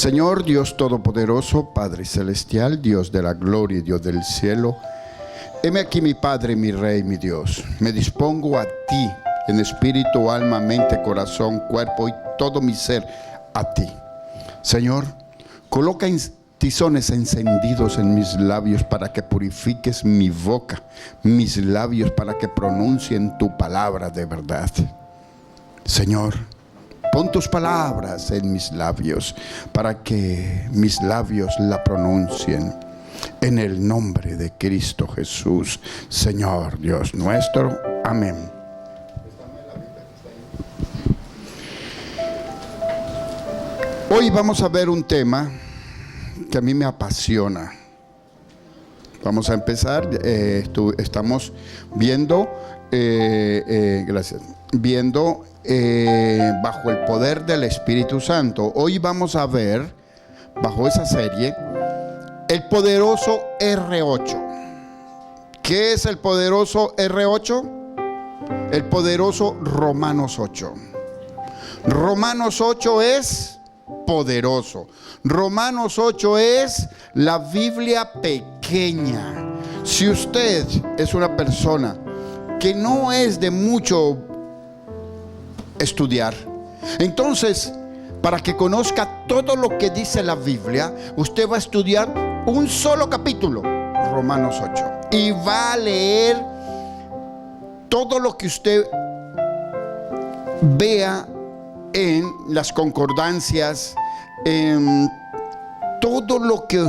Señor Dios Todopoderoso, Padre Celestial, Dios de la gloria y Dios del cielo, heme aquí mi Padre, mi Rey, mi Dios. Me dispongo a ti en espíritu, alma, mente, corazón, cuerpo y todo mi ser a ti. Señor, coloca tizones encendidos en mis labios para que purifiques mi boca, mis labios para que pronuncien tu palabra de verdad. Señor, pon tus palabras en mis labios para que mis labios la pronuncien. En el nombre de Cristo Jesús, Señor Dios nuestro. Amén. Hoy vamos a ver un tema que a mí me apasiona. Vamos a empezar. Estamos viendo, viendo bajo el poder del Espíritu Santo. Hoy vamos a ver, bajo esa serie, el poderoso R8. ¿Qué es el poderoso R8? El poderoso Romanos 8. Romanos 8 es poderoso. Romanos 8 es la Biblia pequeña. Si usted es una persona que no es de mucho estudiar, entonces, para que conozca todo lo que dice la Biblia, usted va a estudiar un solo capítulo, Romanos 8, y va a leer todo lo que usted vea en las concordancias, en todo lo que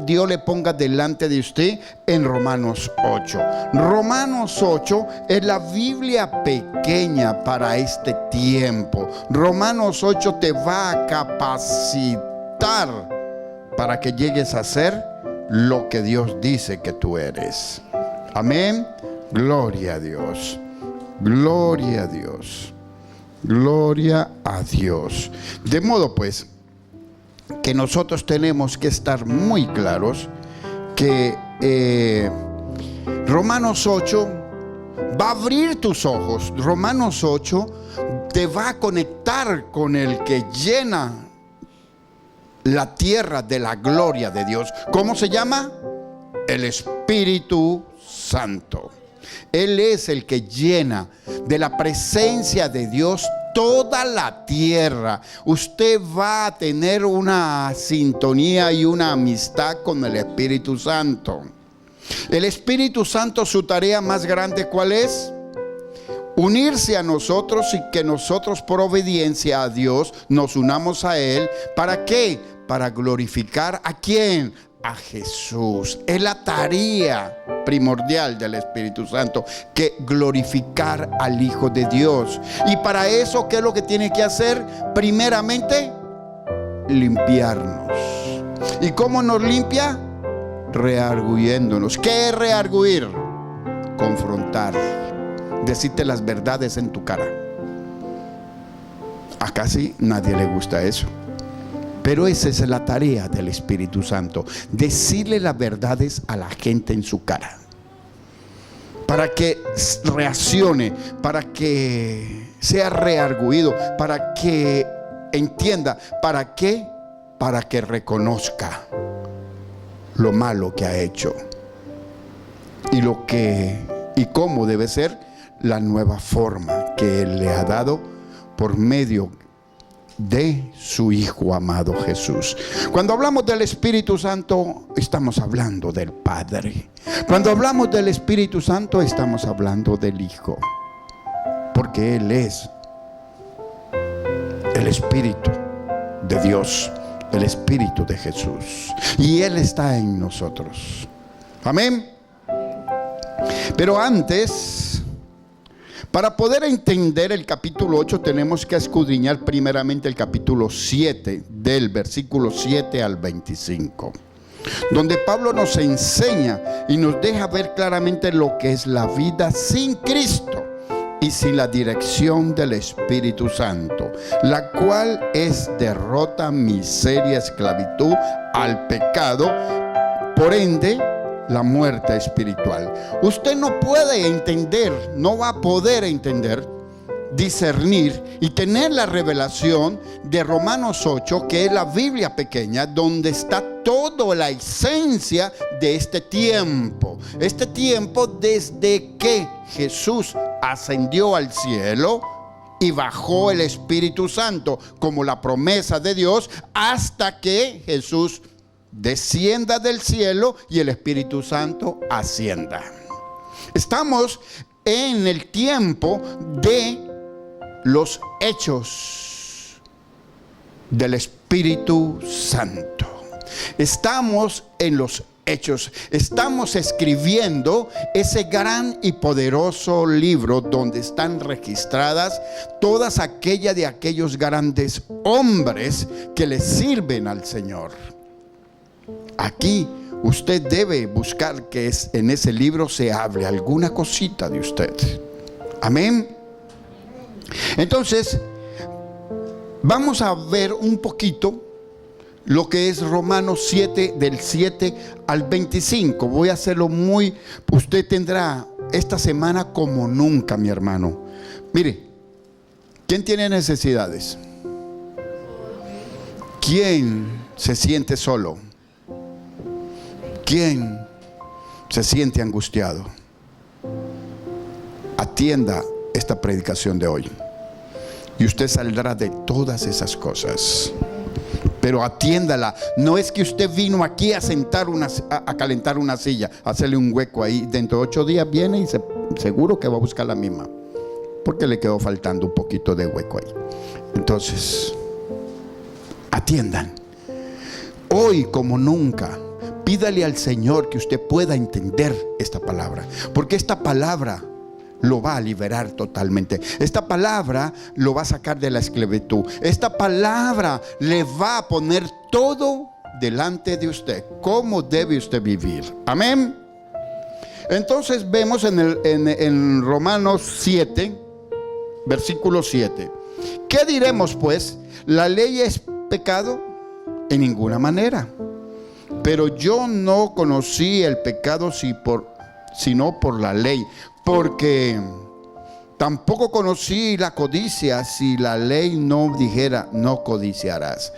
Dios le ponga delante de usted en Romanos 8. Romanos 8 es la Biblia pequeña para este tiempo. Romanos 8 te va a capacitar para que llegues a ser lo que Dios dice que tú eres. Amén. Gloria a Dios. Gloria a Dios. Gloria a Dios. De modo pues que nosotros tenemos que estar muy claros que Romanos 8 va a abrir tus ojos. Romanos 8 te va a conectar con el que llena la tierra de la gloria de Dios. ¿Cómo se llama? El Espíritu Santo. Él es el que llena de la presencia de Dios toda la tierra. Usted va a tener una sintonía y una amistad con el Espíritu Santo. El Espíritu Santo, su tarea más grande, ¿cuál es? Unirse a nosotros y que nosotros, por obediencia a Dios, nos unamos a Él. ¿Para qué? Para glorificar ¿a quién? A Jesús. Es la tarea primordial del Espíritu Santo, que glorificar al Hijo de Dios. Y para eso, ¿qué es lo que tiene que hacer? Primeramente, limpiarnos. ¿Y cómo nos limpia? Rearguyéndonos. ¿Qué es rearguir? Confrontar, decirte las verdades en tu cara. A casi nadie le gusta eso, pero esa es la tarea del Espíritu Santo, decirle las verdades a la gente en su cara, para que reaccione, para que sea reargüido, para que entienda. ¿Para qué? Para que reconozca lo malo que ha hecho y cómo debe ser la nueva forma que Él le ha dado por medio de su Hijo amado Jesús. Cuando hablamos del Espíritu Santo, estamos hablando del Padre. Cuando hablamos del Espíritu Santo, estamos hablando del Hijo, porque Él es el Espíritu de Dios, el Espíritu de Jesús, y Él está en nosotros. Amén. Pero antes, para poder entender el capítulo 8, tenemos que escudriñar primeramente el capítulo 7, del versículo 7 al 25, donde Pablo nos enseña y nos deja ver claramente lo que es la vida sin Cristo y sin la dirección del Espíritu Santo, la cual es derrota, miseria, esclavitud al pecado, por ende la muerte espiritual. Usted no puede entender, no va a poder entender discernir y tener la revelación de Romanos 8, que es la Biblia pequeña, donde está toda la esencia de este tiempo. Este tiempo desde que Jesús ascendió al cielo y bajó el Espíritu Santo como la promesa de Dios, hasta que Jesús descienda del cielo y el Espíritu Santo ascienda. Estamos en el tiempo de los hechos del Espíritu Santo. Estamos en los hechos. Estamos escribiendo ese gran y poderoso libro donde están registradas todas aquellas de aquellos grandes hombres que le sirven al Señor. Aquí usted debe buscar que en ese libro se hable alguna cosita de usted. Amén. Entonces, vamos a ver un poquito lo que es Romanos 7, del 7 al 25. Voy a hacerlo usted tendrá esta semana como nunca, mi hermano. Mire, ¿quién tiene necesidades? ¿Quién se siente solo? ¿Quién se siente angustiado? Atienda esta predicación de hoy y usted saldrá de todas esas cosas. Pero atiéndala. No es que usted vino aquí a calentar una silla, a hacerle un hueco ahí. Dentro de 8 días viene y seguro que va a buscar la misma, porque le quedó faltando un poquito de hueco ahí. Entonces, atiendan. Hoy como nunca, pídale al Señor que usted pueda entender esta palabra, porque esta palabra lo va a liberar totalmente. Esta palabra lo va a sacar de la esclavitud. Esta palabra le va a poner todo delante de usted. ¿Cómo debe usted vivir? Amén. Entonces vemos en Romanos 7, versículo 7. ¿Qué diremos pues? ¿La ley es pecado? En ninguna manera. Pero yo no conocí el pecado sino por la ley, porque tampoco conocí la codicia si la ley no dijera no codiciarás.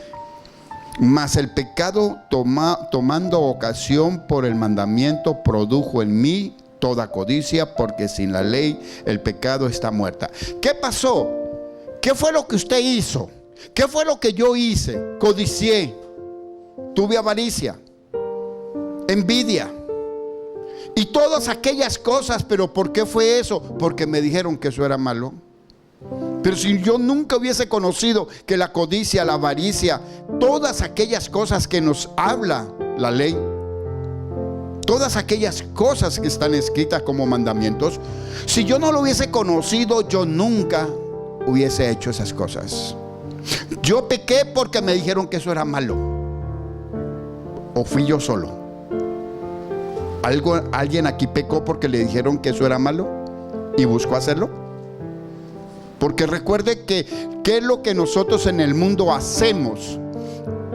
Mas el pecado tomando ocasión por el mandamiento produjo en mí toda codicia, porque sin la ley el pecado está muerta. ¿Qué pasó? ¿Qué fue lo que usted hizo? ¿Qué fue lo que yo hice? Codicié, tuve avaricia, envidia y todas aquellas cosas. ¿Pero por qué fue eso? Porque me dijeron que eso era malo. Pero si yo nunca hubiese conocido que la codicia, la avaricia, todas aquellas cosas que nos habla la ley, todas aquellas cosas que están escritas como mandamientos, si yo no lo hubiese conocido, yo nunca hubiese hecho esas cosas. Yo pequé porque me dijeron que eso era malo. ¿O fui yo solo? ¿Alguien aquí pecó porque le dijeron que eso era malo y buscó hacerlo? Porque recuerde que ¿qué es lo que nosotros en el mundo hacemos?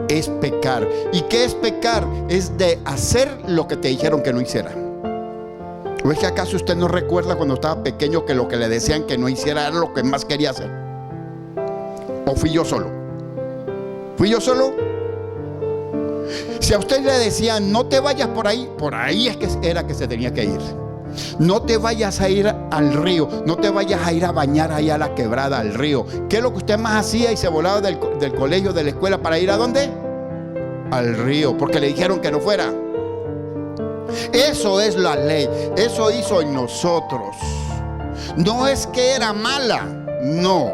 Es pecar. ¿Y qué es pecar? Es de hacer lo que te dijeron que no hiciera. ¿O es que acaso usted no recuerda cuando estaba pequeño que lo que le decían que no hiciera era lo que más quería hacer? ¿O fui yo solo? ¿Fui yo solo? Si a usted le decían no te vayas por ahí es que era que se tenía que ir. No te vayas a ir al río, no te vayas a ir a bañar ahí a la quebrada, al río. ¿Qué es lo que usted más hacía y se volaba del colegio, de la escuela, para ir a dónde? Al río, porque le dijeron que no fuera. Eso es la ley, eso hizo en nosotros. No es que era mala, no.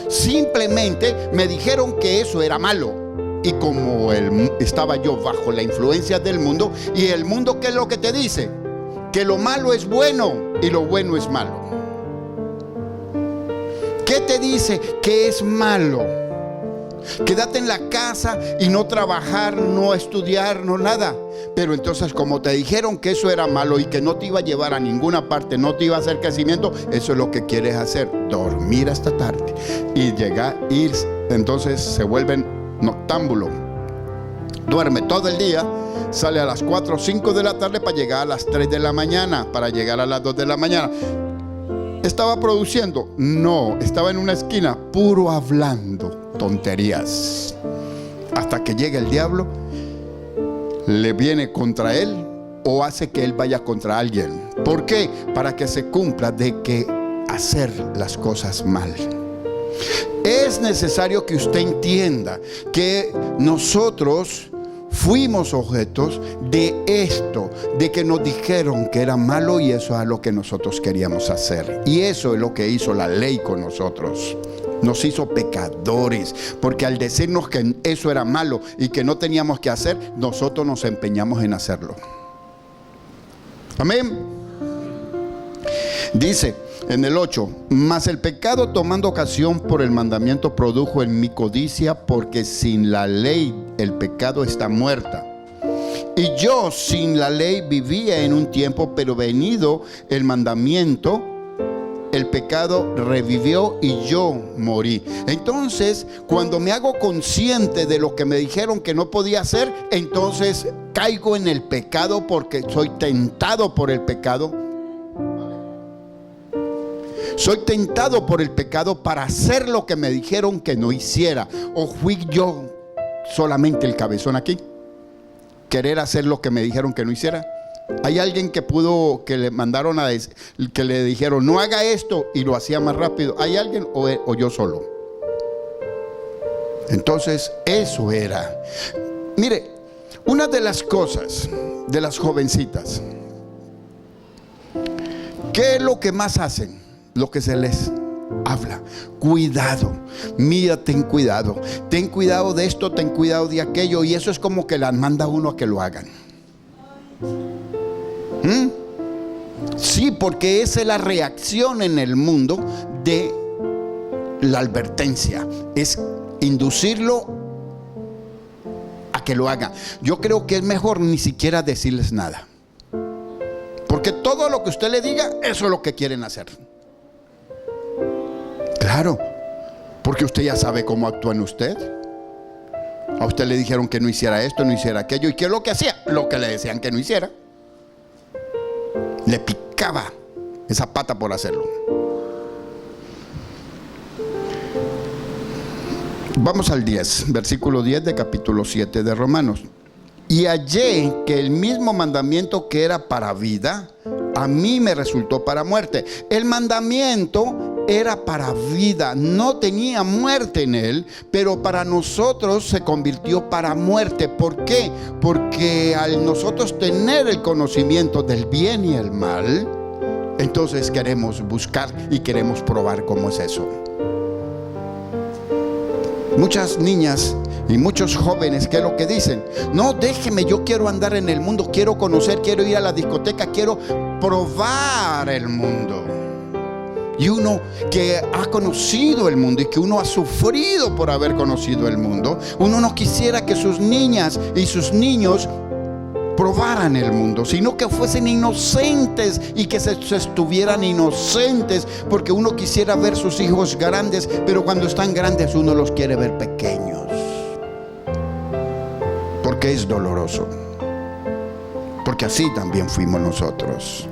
Simplemente me dijeron que eso era malo. Y como estaba yo bajo la influencia del mundo, y el mundo, ¿qué es lo que te dice? Que lo malo es bueno y lo bueno es malo. ¿Qué te dice? Que es malo. Quédate en la casa y no trabajar, no estudiar, no nada. Pero entonces, como te dijeron que eso era malo y que no te iba a llevar a ninguna parte, no te iba a hacer crecimiento, eso es lo que quieres hacer, dormir hasta tarde y ir. Entonces se vuelven noctámbulos. Duerme todo el día, sale a las 4 o 5 de la tarde para llegar a las 3 de la mañana, para llegar a las 2 de la mañana. ¿Estaba produciendo? No, estaba en una esquina, puro hablando tonterías. Hasta que llega el diablo, le viene contra él o hace que él vaya contra alguien. ¿Por qué? Para que se cumpla de que hacer las cosas mal. Es necesario que usted entienda que nosotros fuimos objetos de esto, de que nos dijeron que era malo y eso es lo que nosotros queríamos hacer. Y eso es lo que hizo la ley con nosotros. Nos hizo pecadores, porque al decirnos que eso era malo y que no teníamos que hacer, nosotros nos empeñamos en hacerlo. Amén. Dice en el 8: mas el pecado, tomando ocasión por el mandamiento, produjo en mí codicia, porque sin la ley el pecado está muerta. Y yo sin la ley vivía en un tiempo, pero venido el mandamiento, el pecado revivió y yo morí. Entonces, cuando me hago consciente de lo que me dijeron que no podía hacer, entonces caigo en el pecado porque soy tentado por el pecado. Soy tentado por el pecado para hacer lo que me dijeron que no hiciera. ¿O fui yo solamente el cabezón aquí? Querer hacer lo que me dijeron que no hiciera. Hay alguien que le mandaron que le dijeron no haga esto y lo hacía más rápido. ¿Hay alguien o yo solo? Entonces eso era. Mire, una de las cosas de las jovencitas, ¿qué es lo que más hacen? Lo que se les habla. Cuidado, mira, ten cuidado de esto, ten cuidado de aquello. Y eso es como que las manda uno a que lo hagan. Sí, porque esa es la reacción en el mundo de la advertencia. Es inducirlo a que lo haga. Yo creo que es mejor ni siquiera decirles nada, porque todo lo que usted le diga, eso es lo que quieren hacer. Claro, porque usted ya sabe cómo actúa en usted. A usted le dijeron que no hiciera esto, no hiciera aquello. ¿Y qué es lo que hacía? Lo que le decían que no hiciera. Le picaba esa pata por hacerlo. Vamos al 10, versículo 10 de capítulo 7 de Romanos. Y hallé que el mismo mandamiento que era para vida, a mí me resultó para muerte. El mandamiento era para vida, no tenía muerte en él, pero para nosotros se convirtió para muerte. ¿Por qué? Porque al nosotros tener el conocimiento del bien y el mal, entonces queremos buscar y queremos probar cómo es eso. Muchas niñas y muchos jóvenes, ¿qué es lo que dicen? No, déjeme, yo quiero andar en el mundo, quiero conocer, quiero ir a la discoteca, quiero probar el mundo. Y uno que ha conocido el mundo y que uno ha sufrido por haber conocido el mundo, uno no quisiera que sus niñas y sus niños probaran el mundo, sino que fuesen inocentes y que se estuvieran inocentes, porque uno quisiera ver sus hijos grandes, pero cuando están grandes uno los quiere ver pequeños, porque es doloroso, porque así también fuimos nosotros.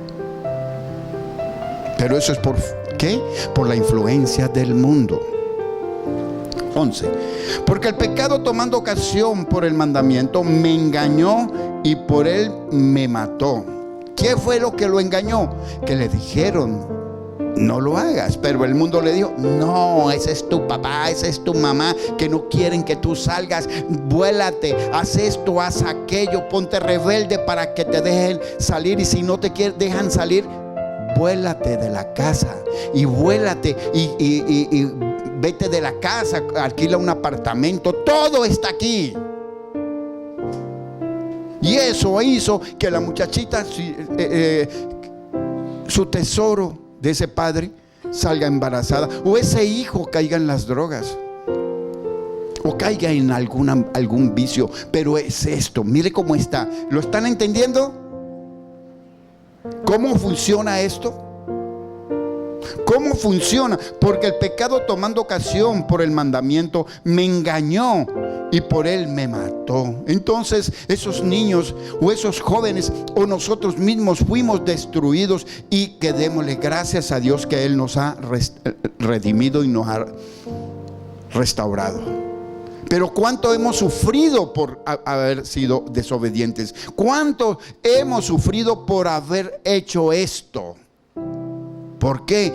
Pero eso es ¿por qué? Por la influencia del mundo. 11. Porque el pecado, tomando ocasión por el mandamiento, me engañó y por él me mató. ¿Qué fue lo que lo engañó? Que le dijeron no lo hagas, pero el mundo le dijo no, ese es tu papá, esa es tu mamá, que no quieren que tú salgas, vuélate, haz esto, haz aquello, ponte rebelde para que te dejen salir, y si no te dejan salir, vuélate de la casa y vuélate y vete de la casa, alquila un apartamento, todo está aquí. Y eso hizo que la muchachita, su tesoro de ese padre, salga embarazada, o ese hijo caiga en las drogas, o caiga en algún vicio. Pero es esto, mire cómo está. ¿Lo están entendiendo? ¿Cómo funciona esto? ¿Cómo funciona? Porque el pecado, tomando ocasión por el mandamiento, me engañó y por él me mató. Entonces esos niños o esos jóvenes o nosotros mismos fuimos destruidos, y que démosle gracias a Dios que Él nos ha redimido y nos ha restaurado. Pero cuánto hemos sufrido por haber sido desobedientes, cuánto hemos sufrido por haber hecho esto. ¿Por qué?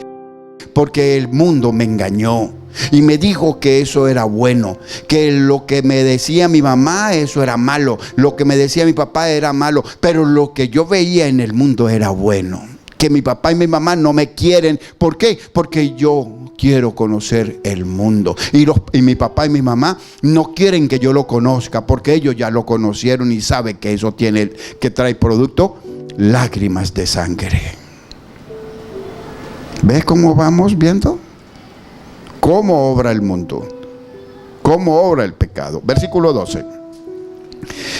Porque el mundo me engañó y me dijo que eso era bueno, que lo que me decía mi mamá, eso era malo, lo que me decía mi papá era malo, pero lo que yo veía en el mundo era bueno. Que mi papá y mi mamá no me quieren. ¿Por qué? Porque yo quiero conocer el mundo, y mi papá y mi mamá no quieren que yo lo conozca, porque ellos ya lo conocieron y saben que eso que trae producto lágrimas de sangre. ¿Ves cómo vamos viendo? ¿Cómo obra el mundo? ¿Cómo obra el pecado? Versículo 12.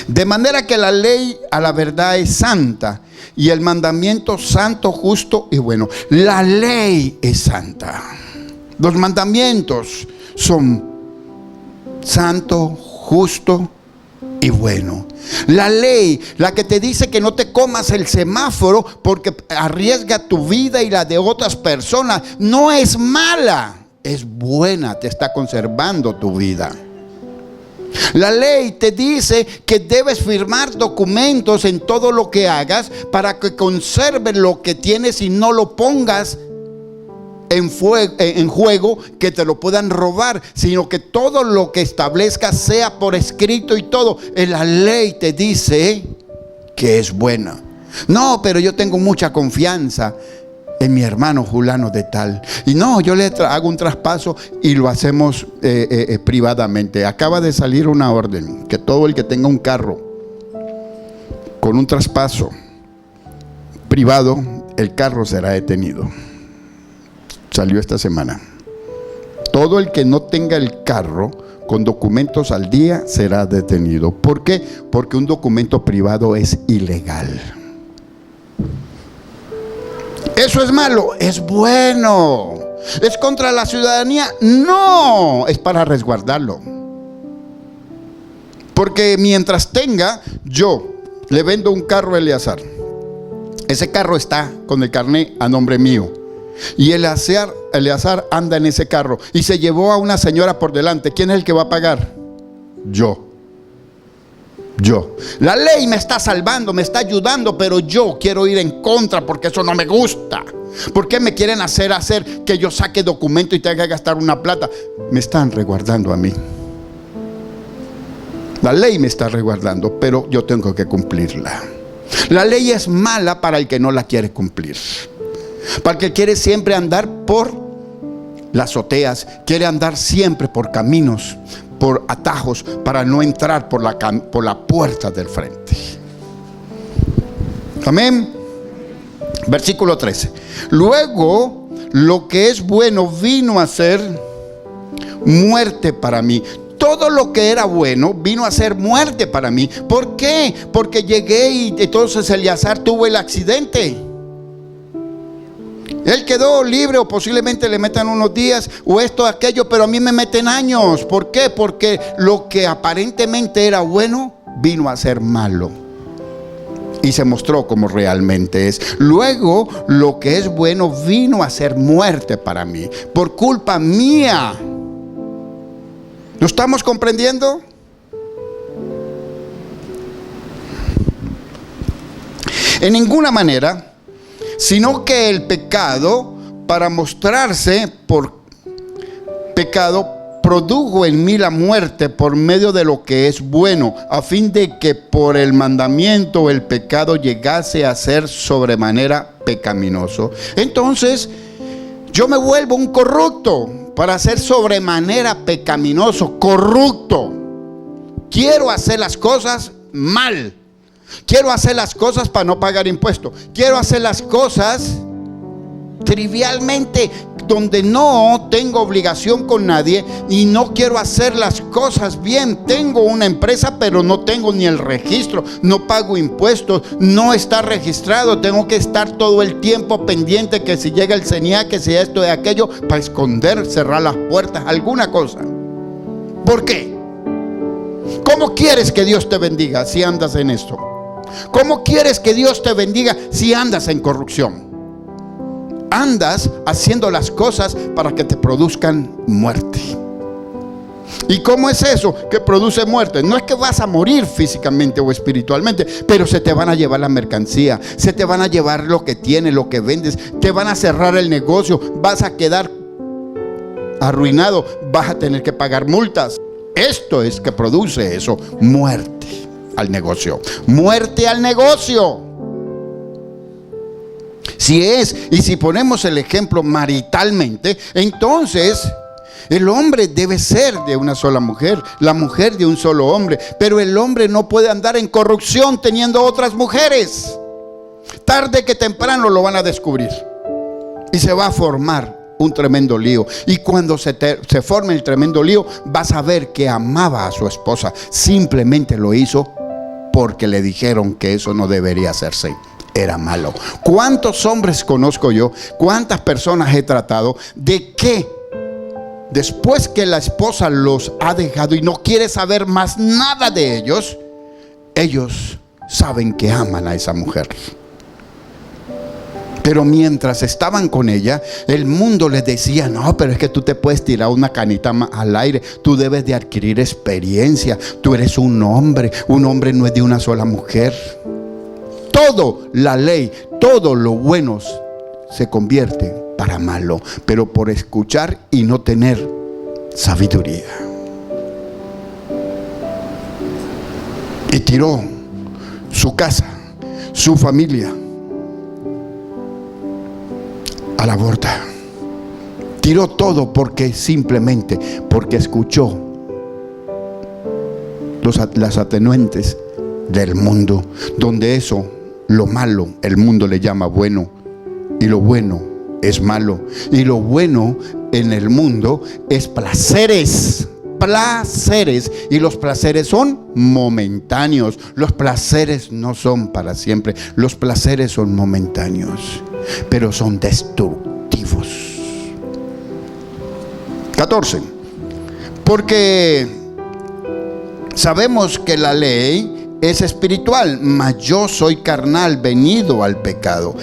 De manera que la ley a la verdad es santa, y el mandamiento santo, justo y bueno. La ley es santa. Los mandamientos son santo, justo y bueno. La ley, la que te dice que no te comas el semáforo porque arriesga tu vida y la de otras personas, no es mala, es buena, te está conservando tu vida. La ley te dice que debes firmar documentos en todo lo que hagas para que conserves lo que tienes y no lo pongas en juego, que te lo puedan robar, sino que todo lo que establezcas sea por escrito y todo. La ley te dice que es buena. No, pero yo tengo mucha confianza en mi hermano fulano de tal, y no, yo le hago un traspaso y lo hacemos privadamente. Acaba de salir una orden que todo el que tenga un carro con un traspaso privado, el carro será detenido. Salió esta semana. Todo el que no tenga el carro con documentos al día será detenido. ¿Por qué? Porque un documento privado es ilegal. ¿Eso es malo? Es bueno. ¿Es contra la ciudadanía? No, es para resguardarlo. Porque mientras tenga, yo le vendo un carro a Eleazar. Ese carro está con el carné a nombre mío, y Eleazar anda en ese carro y se llevó a una señora por delante. ¿Quién es el que va a pagar? Yo. La ley me está salvando, me está ayudando, pero yo quiero ir en contra porque eso no me gusta. ¿Por qué me quieren hacer que yo saque documento y tenga que gastar una plata? Me están resguardando a mí. La ley me está resguardando, pero yo tengo que cumplirla. La ley es mala para el que no la quiere cumplir, para el que quiere siempre andar por las azoteas, quiere andar siempre por caminos, por atajos, para no entrar por la puerta del frente. Amén. Versículo 13. Luego, lo que es bueno vino a ser muerte para mí. Todo lo que era bueno vino a ser muerte para mí. ¿Por qué? Porque llegué y entonces Eleazar tuvo el accidente. Él quedó libre, o posiblemente le metan unos días o esto, aquello, pero a mí me meten años. ¿Por qué? Porque lo que aparentemente era bueno vino a ser malo y se mostró como realmente es. Luego, lo que es bueno vino a ser muerte para mí, por culpa mía. ¿Lo estamos comprendiendo? En ninguna manera, sino que el pecado, para mostrarse por pecado, produjo en mí la muerte por medio de lo que es bueno, a fin de que por el mandamiento el pecado llegase a ser sobremanera pecaminoso. Entonces, yo me vuelvo un corrupto para ser sobremanera pecaminoso, corrupto. Quiero hacer las cosas mal. Quiero hacer las cosas para no pagar impuestos. Quiero hacer las cosas trivialmente, donde no tengo obligación con nadie y no quiero hacer las cosas bien. Tengo una empresa, pero no tengo ni el registro, no pago impuestos, no está registrado. Tengo que estar todo el tiempo pendiente que si llega el CENIAC, que si esto y aquello, para esconder, cerrar las puertas, alguna cosa. ¿Por qué? ¿Cómo quieres que Dios te bendiga si andas en esto? ¿Cómo quieres que Dios te bendiga si andas en corrupción? Andas haciendo las cosas para que te produzcan muerte. ¿Y cómo es eso que produce muerte? No es que vas a morir físicamente o espiritualmente, pero se te van a llevar la mercancía, se te van a llevar lo que tienes, lo que vendes, te van a cerrar el negocio, vas a quedar arruinado, vas a tener que pagar multas. Esto es que produce eso, muerte al negocio. Muerte al negocio. Si ponemos el ejemplo maritalmente, entonces el hombre debe ser de una sola mujer, la mujer de un solo hombre, pero el hombre no puede andar en corrupción teniendo otras mujeres. Tarde que temprano lo van a descubrir y se va a formar un tremendo lío. Y cuando se forme el tremendo lío, vas a ver que amaba a su esposa. Simplemente lo hizo porque le dijeron que eso no debería hacerse. Era malo. ¿Cuántos hombres conozco yo? ¿Cuántas personas he tratado de que después que la esposa los ha dejado y no quiere saber más nada de ellos, ellos saben que aman a esa mujer? Pero mientras estaban con ella, el mundo les decía: no, pero es que tú te puedes tirar una canita al aire, tú debes de adquirir experiencia, tú eres un hombre no es de una sola mujer. Todo, la ley, todo lo bueno se convierte para malo, pero por escuchar y no tener sabiduría. Y tiró su casa, su familia a la borda. Tiró todo simplemente porque escuchó las atenuantes del mundo, donde eso, lo malo, el mundo le llama bueno, y lo bueno es malo, y lo bueno en el mundo es placeres, y los placeres son momentáneos. Los placeres no son para siempre, los placeres son momentáneos, pero son destructivos. 14. Porque sabemos que la ley es espiritual, mas yo soy carnal, vendido al pecado.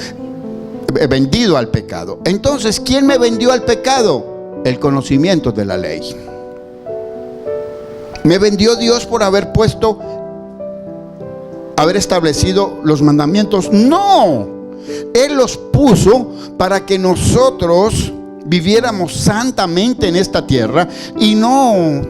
Entonces, ¿quién me vendió al pecado? El conocimiento de la ley. ¿Me vendió Dios por haber establecido los mandamientos? No, Él los puso para que nosotros viviéramos santamente en esta tierra y no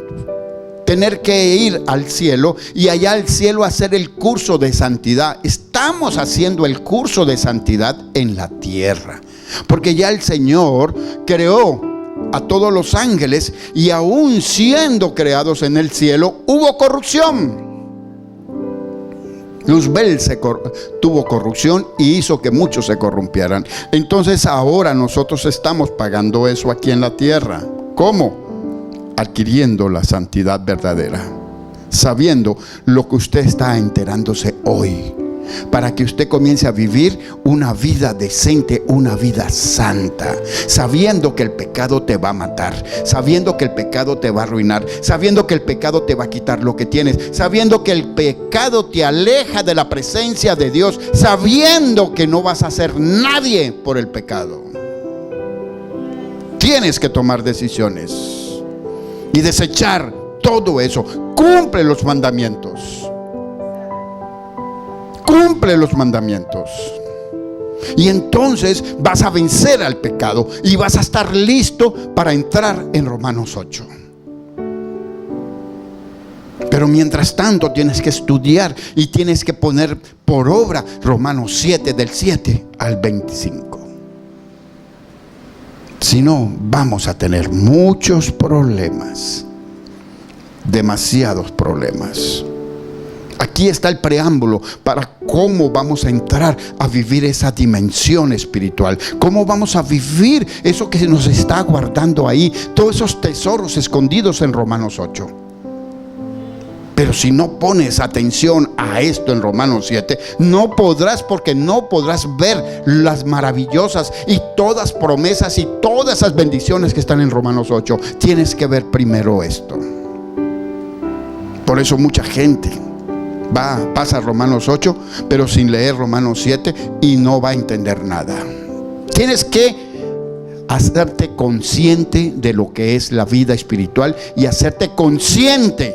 tener que ir al cielo y allá al cielo hacer el curso de santidad. Estamos haciendo el curso de santidad en la tierra, porque ya el Señor creó a todos los ángeles, y aún siendo creados en el cielo hubo corrupción. Luzbel tuvo corrupción y hizo que muchos se corrompieran. Entonces ahora nosotros estamos pagando eso aquí en la tierra. ¿Cómo? Adquiriendo la santidad verdadera, sabiendo lo que usted está enterándose hoy, para que usted comience a vivir una vida decente, una vida santa, sabiendo que el pecado te va a matar, sabiendo que el pecado te va a arruinar, sabiendo que el pecado te va a quitar lo que tienes, sabiendo que el pecado te aleja de la presencia de Dios, sabiendo que no vas a ser nadie por el pecado. Tienes que tomar decisiones y desechar todo eso. Cumple los mandamientos. Cumple los mandamientos. Y entonces vas a vencer al pecado y vas a estar listo para entrar en Romanos 8. Pero mientras tanto tienes que estudiar y tienes que poner por obra Romanos 7 del 7 al 25. Si no, vamos a tener muchos problemas, demasiados problemas. Aquí está el preámbulo para cómo vamos a entrar a vivir esa dimensión espiritual. Cómo vamos a vivir eso que nos está guardando ahí. Todos esos tesoros escondidos en Romanos 8. Pero si no pones atención a esto en Romanos 7, no podrás, porque no podrás ver las maravillosas y todas promesas y todas esas bendiciones que están en Romanos 8. Tienes que ver primero esto. Por eso mucha gente pasa Romanos 8, pero sin leer Romanos 7 y no va a entender nada. Tienes que hacerte consciente de lo que es la vida espiritual y hacerte consciente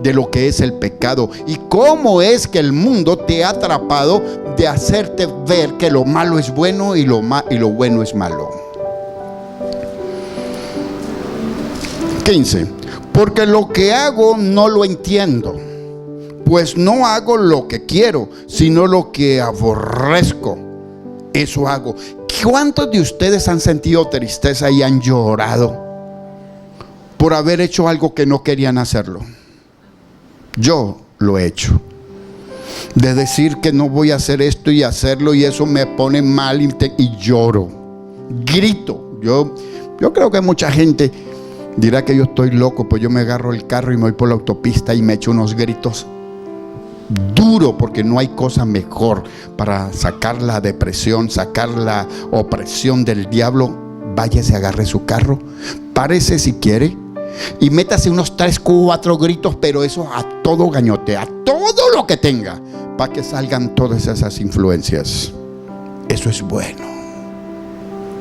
de lo que es el pecado y cómo es que el mundo te ha atrapado de hacerte ver que lo malo es bueno y lo bueno es malo. 15. Porque lo que hago no lo entiendo, pues no hago lo que quiero, sino lo que aborrezco, eso hago. ¿Cuántos de ustedes han sentido tristeza y han llorado por haber hecho algo que no querían hacerlo? Yo lo he hecho. De decir que no voy a hacer esto y hacerlo, y eso me pone mal y lloro, grito. Yo creo que mucha gente dirá que yo estoy loco, pues yo me agarro el carro y me voy por la autopista y me echo unos gritos duro, porque no hay cosa mejor para sacar la depresión, sacar la opresión del diablo. Váyase, agarre su carro, párese si quiere y métase unos 3, 4 gritos, pero eso a todo gañote, a todo lo que tenga, para que salgan todas esas influencias. Eso es bueno.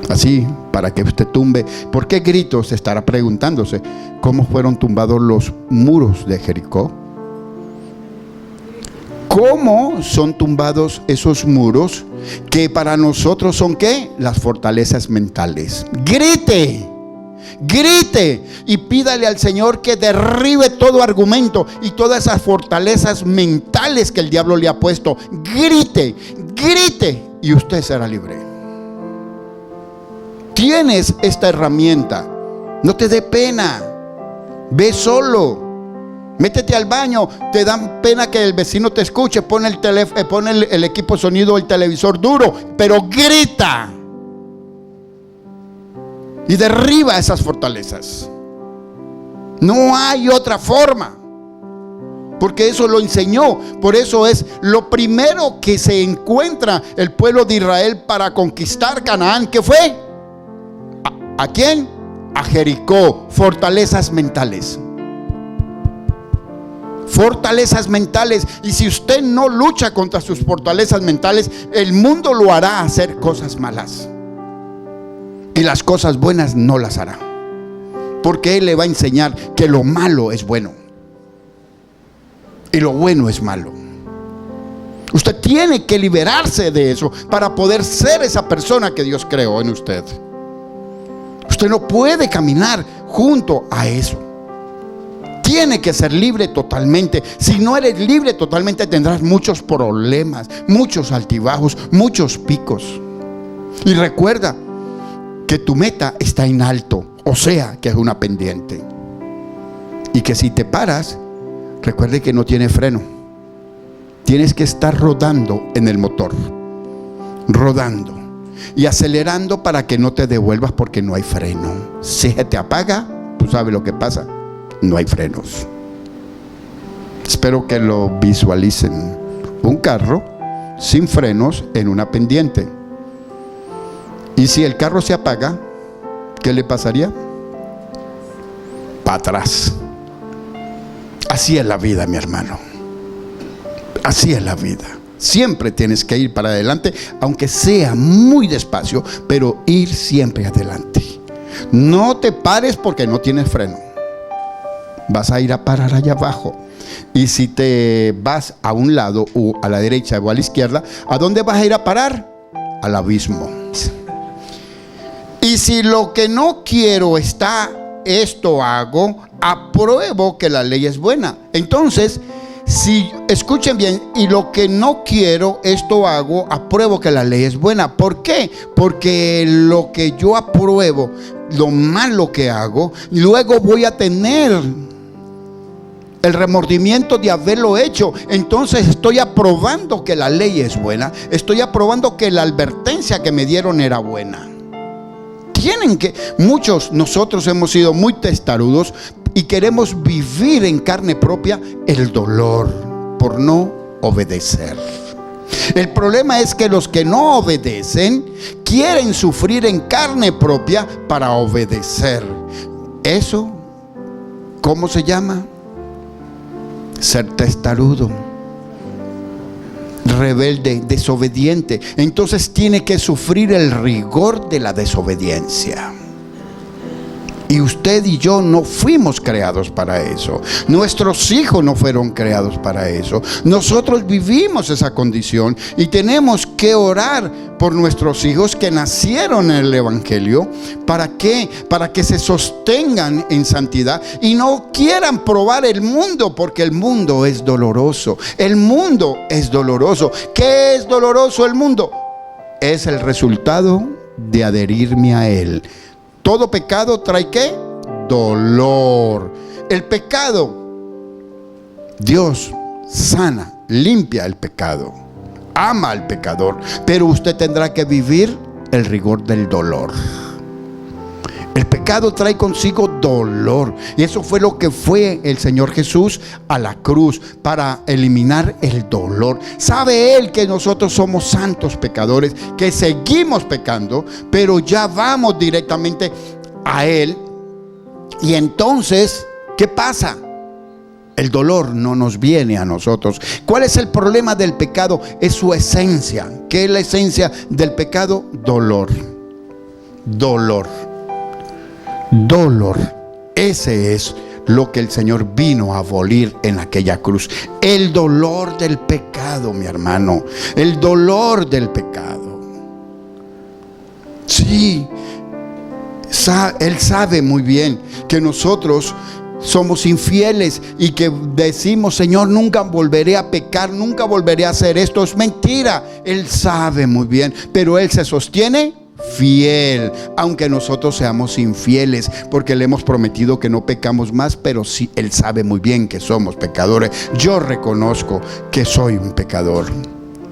Así, para que usted tumbe. ¿Por qué gritos? Estará preguntándose. ¿Cómo fueron tumbados los muros de Jericó? ¿Cómo son tumbados esos muros que para nosotros son qué? Las fortalezas mentales. Grite, grite y pídale al Señor que derribe todo argumento y todas esas fortalezas mentales que el diablo le ha puesto. Grite, grite y usted será libre. Tienes esta herramienta. No te dé pena. Ve solo. Métete al baño. Te dan pena que el vecino te escuche. Pon el equipo de sonido, el televisor duro, pero grita y derriba esas fortalezas. No hay otra forma, porque eso lo enseñó. Por eso es lo primero que se encuentra el pueblo de Israel para conquistar Canaán. ¿Qué fue? ¿A quién? A Jericó. Fortalezas mentales. Fortalezas mentales. Y si usted no lucha contra sus fortalezas mentales, el mundo lo hará hacer cosas malas, y las cosas buenas no las hará, porque Él le va a enseñar que lo malo es bueno y lo bueno es malo. Usted tiene que liberarse de eso para poder ser esa persona que Dios creó en usted. Usted no puede caminar junto a eso. Tiene que ser libre totalmente. Si no eres libre totalmente, tendrás muchos problemas, muchos altibajos, muchos picos. Y recuerda que tu meta está en alto, o sea, que es una pendiente. Y que si te paras, recuerde que no tiene freno. Tienes que estar rodando en el motor, rodando y acelerando para que no te devuelvas, porque no hay freno. Si se te apaga, tú sabes lo que pasa. No hay frenos. Espero que lo visualicen. Un carro sin frenos en una pendiente. Y si el carro se apaga, ¿qué le pasaría? Para atrás. Así es la vida, mi hermano. Así es la vida. Siempre tienes que ir para adelante, aunque sea muy despacio, pero ir siempre adelante. No te pares porque no tienes freno. Vas a ir a parar allá abajo. Y si te vas a un lado o a la derecha o a la izquierda, ¿a dónde vas a ir a parar? Al abismo. Y si lo que no quiero está, esto hago, apruebo que la ley es buena. Entonces, si escuchen bien, y lo que no quiero, esto hago, apruebo que la ley es buena. ¿Por qué? Porque lo que yo apruebo, lo malo que hago, luego voy a tener el remordimiento de haberlo hecho. Entonces estoy aprobando que la ley es buena. Estoy aprobando que la advertencia que me dieron era buena. Nosotros hemos sido muy testarudos y queremos vivir en carne propia el dolor por no obedecer. El problema es que los que no obedecen quieren sufrir en carne propia para obedecer. Eso, ¿cómo se llama? Ser testarudo, rebelde, desobediente. Entonces tiene que sufrir el rigor de la desobediencia. Y usted y yo no fuimos creados para eso. Nuestros hijos no fueron creados para eso. Nosotros vivimos esa condición y tenemos que orar por nuestros hijos que nacieron en el Evangelio. ¿Para qué? Para que se sostengan en santidad y no quieran probar el mundo, porque el mundo es doloroso. El mundo es doloroso. ¿Qué es doloroso el mundo? Es el resultado de adherirme a él. Todo pecado trae ¿qué? Dolor. El pecado, Dios sana, limpia el pecado, ama al pecador, pero usted tendrá que vivir el rigor del dolor. El pecado trae consigo dolor, y eso fue lo que fue el Señor Jesús a la cruz, para eliminar el dolor. Sabe Él que nosotros somos santos pecadores, que seguimos pecando, pero ya vamos directamente a Él. Y entonces, ¿qué pasa? El dolor no nos viene a nosotros. ¿Cuál es el problema del pecado? Es su esencia. ¿Qué es la esencia del pecado? Dolor. Dolor. Dolor. Ese es lo que el Señor vino a abolir en aquella cruz. El dolor del pecado, mi hermano. El dolor del pecado. Sí. Él sabe muy bien que nosotros somos infieles y que decimos: Señor, nunca volveré a pecar, nunca volveré a hacer esto. Es mentira. Él sabe muy bien, pero Él se sostiene fiel, aunque nosotros seamos infieles, porque le hemos prometido que no pecamos más. Pero sí, Él sabe muy bien que somos pecadores. Yo reconozco que soy un pecador,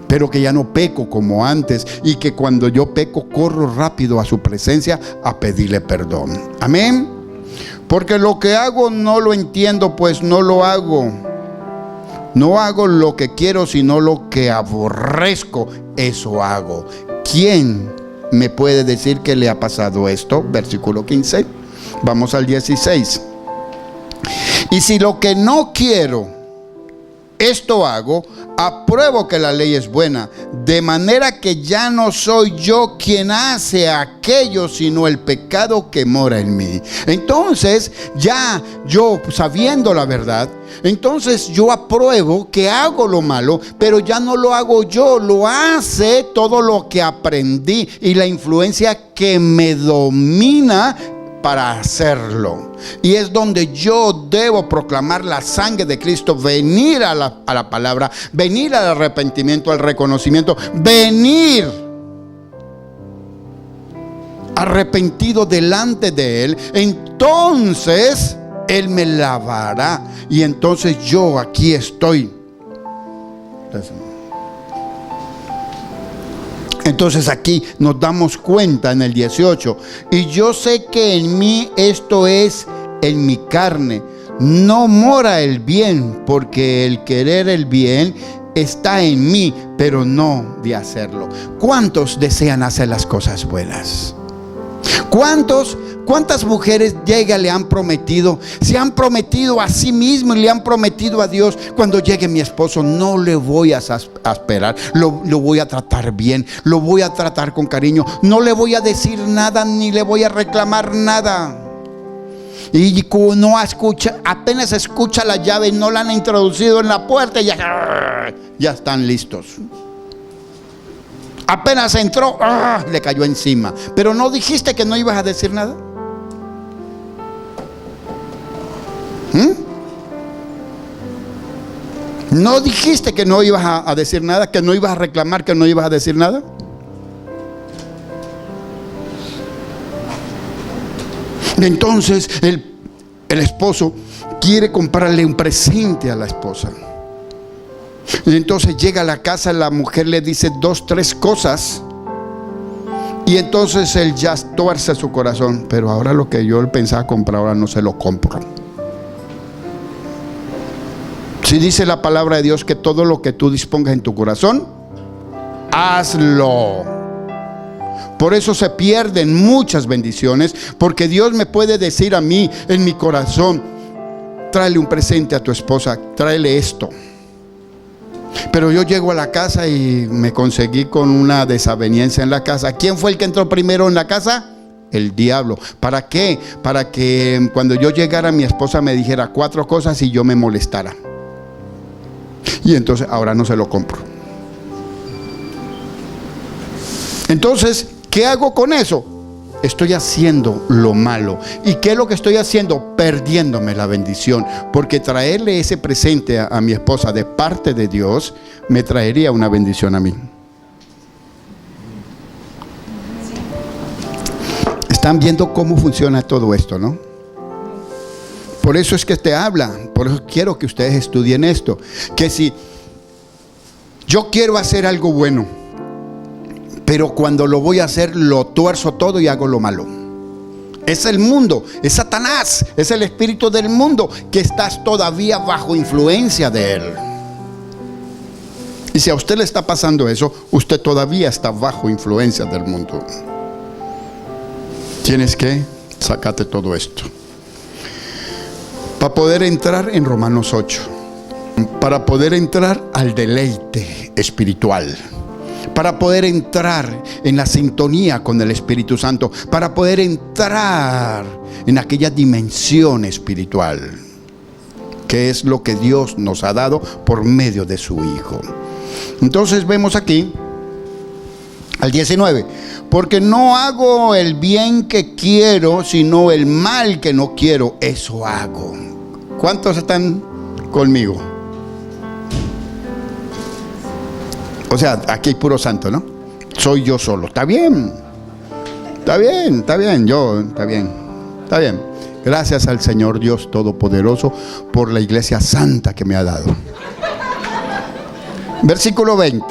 pero que ya no peco como antes, y que cuando yo peco corro rápido a su presencia a pedirle perdón. Amén. Porque lo que hago no lo entiendo, pues no lo hago. No hago lo que quiero, sino lo que aborrezco, eso hago. ¿Quién me puede decir que le ha pasado esto? Versículo 15. Vamos al 16. Y si lo que no quiero, esto hago, apruebo que la ley es buena, de manera que ya no soy yo quien hace aquello, sino el pecado que mora en mí. Entonces, ya yo, sabiendo la verdad, entonces yo apruebo que hago lo malo, pero ya no lo hago yo, lo hace todo lo que aprendí y la influencia que me domina para hacerlo. Y es donde yo debo proclamar la sangre de Cristo, venir a la palabra, venir al arrepentimiento, al reconocimiento, venir arrepentido delante de Él. Entonces Él me lavará, y entonces yo aquí estoy. Entonces aquí nos damos cuenta en el 18: y yo sé que en mí, esto es, en mi carne, no mora el bien, porque el querer el bien está en mí, pero no de hacerlo. ¿Cuántos desean hacer las cosas buenas? ¿Cuántas mujeres le han prometido, se han prometido a sí mismo y le han prometido a Dios: cuando llegue mi esposo no le voy a esperar, lo voy a tratar bien, lo voy a tratar con cariño, no le voy a decir nada ni le voy a reclamar nada? Y no apenas escucha la llave, no la han introducido en la puerta y ya están listos. Apenas entró, le cayó encima. Pero no dijiste que no ibas a decir nada. ¿No dijiste que no ibas a decir nada? ¿Que no ibas a reclamar? ¿Que no ibas a decir nada? Entonces el esposo quiere comprarle un presente a la esposa. Y entonces llega a la casa, la mujer le dice 2, 3 cosas. Y entonces él ya tuerce su corazón. Pero ahora lo que yo pensaba comprar, ahora no se lo compro. Si dice la palabra de Dios que todo lo que tú dispongas en tu corazón, hazlo. Por eso se pierden muchas bendiciones, porque Dios me puede decir a mí en mi corazón: tráele un presente a tu esposa, tráele esto. Pero yo llego a la casa y me conseguí con una desaveniencia en la casa. ¿Quién fue el que entró primero en la casa? El diablo. ¿Para qué? Para que cuando yo llegara, mi esposa me dijera 4 cosas y yo me molestara. Y entonces ahora no se lo compro. Entonces, ¿qué hago con eso? Estoy haciendo lo malo. ¿Y qué es lo que estoy haciendo? Perdiéndome la bendición. Porque traerle ese presente a mi esposa de parte de Dios me traería una bendición a mí. Están viendo cómo funciona todo esto, ¿no? Por eso es que te habla. Por eso quiero que ustedes estudien esto. Que si yo quiero hacer algo bueno, pero cuando lo voy a hacer lo tuerzo todo y hago lo malo. Es el mundo, es Satanás, es el espíritu del mundo, que estás todavía bajo influencia de él. Y si a usted le está pasando eso, usted todavía está bajo influencia del mundo. Tienes que sacarte todo esto para poder entrar en Romanos 8, para poder entrar al deleite espiritual, para poder entrar en la sintonía con el Espíritu Santo, para poder entrar en aquella dimensión espiritual, que es lo que Dios nos ha dado por medio de su Hijo. Entonces vemos aquí al 19: porque no hago el bien que quiero, sino el mal que no quiero, eso hago. ¿Cuántos están conmigo? O sea, aquí hay puro santo, ¿no? Soy yo solo. Está bien. Está bien, está bien. Está bien. Está bien. Gracias al Señor Dios Todopoderoso por la iglesia santa que me ha dado. Versículo 20.